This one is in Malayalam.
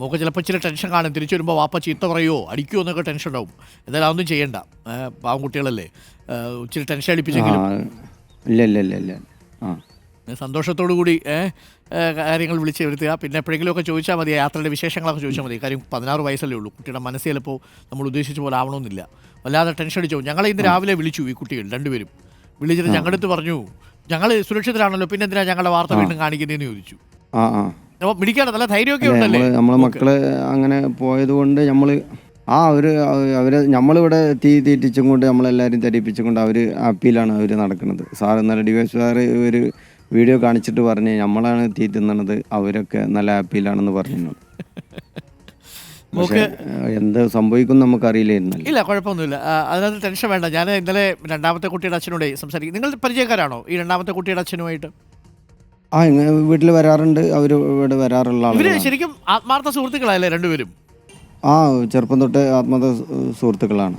മോക്ക് ചിലപ്പോൾ ഇച്ചിരി ടെൻഷൻ കാണും. തിരിച്ചു വരുമ്പോൾ വാപ്പ ചീത്ത പറയുമോ അടിക്കുമോ എന്നൊക്കെ ടെൻഷൻ ഉണ്ടാവും. എന്തായാലും അതൊന്നും ചെയ്യണ്ട. പാവം കുട്ടികളല്ലേ, ഇച്ചിരി ടെൻഷൻ അടിപ്പിച്ചെങ്കിലും ഇല്ല ഇല്ല ഇല്ല ഇല്ല സന്തോഷത്തോടു കൂടി കാര്യങ്ങൾ വിളിച്ച് വരുത്തുക. പിന്നെ എപ്പോഴെങ്കിലുമൊക്കെ ചോദിച്ചാൽ മതി, യാത്രയുടെ വിശേഷങ്ങളൊക്കെ ചോദിച്ചാൽ മതി. കാര്യം 16 വയസ്സല്ലേ ഉള്ളൂ. കുട്ടിയുടെ മനസ്സ് ചിലപ്പോൾ നമ്മൾ ഉദ്ദേശിച്ച പോലെ ആവണമെന്നില്ല. വല്ലാതെ ടെൻഷൻ അടിച്ചോ. ഞങ്ങളെ ഇന്ന് രാവിലെ വിളിച്ചു ഈ കുട്ടികൾ രണ്ടുപേരും. വിളിച്ചിട്ട് ഞങ്ങളുടെ അടുത്ത് പറഞ്ഞു, ഞങ്ങൾ സുരക്ഷിതരാണല്ലോ, പിന്നെ എന്തിനാ ഞങ്ങളുടെ വാർത്ത വീണ്ടും കാണിക്കുന്നതെന്ന് ചോദിച്ചു. അപ്പോൾ പിടിക്കാണ്, നല്ല ധൈര്യമൊക്കെ ഉണ്ടല്ലേ. നമ്മളെ മക്കള് അങ്ങനെ പോയത് കൊണ്ട് അവര് നമ്മളിവിടെ തീറ്റിച്ചും കൊണ്ട് നമ്മളെല്ലാവരും ധരിപ്പിച്ചും കൊണ്ട് അവർ അപ്പീലാണ് അവർ നടക്കുന്നത്. സാർ ഇന്നലെ ഡിവൈസ് സാറ് ഒരു വീഡിയോ കാണിച്ചിട്ട് പറഞ്ഞ് നമ്മളാണ് തീ തിന്നണത്, അവരൊക്കെ നല്ല ഹാപ്പിയിലാണെന്ന് പറഞ്ഞു. പക്ഷേ എന്ത് സംഭവിക്കും നമുക്കറിയില്ലായിരുന്നല്ലോ. ഇല്ല, കുഴപ്പമൊന്നുമില്ല, അതിനകത്ത് ടെൻഷൻ വേണ്ട. ഞാൻ ഇന്നലെ രണ്ടാമത്തെ കുട്ടിയുടെ അച്ഛനോട് സംസാരിക്കും. നിങ്ങൾ പരിചയക്കാരാണോ ഈ രണ്ടാമത്തെ കുട്ടിയുടെ അച്ഛനുമായിട്ട്? വീട്ടിൽ വരാറുണ്ട്, അവർ ഇവിടെ വരാറുള്ള ആളുകൾ. ശരിക്കും ആത്മാർത്ഥ സുഹൃത്തുക്കളല്ലേ രണ്ടുപേരും? ചെറുപ്പം തൊട്ട് ആത്മാർത്ഥ സുഹൃത്തുക്കളാണ്.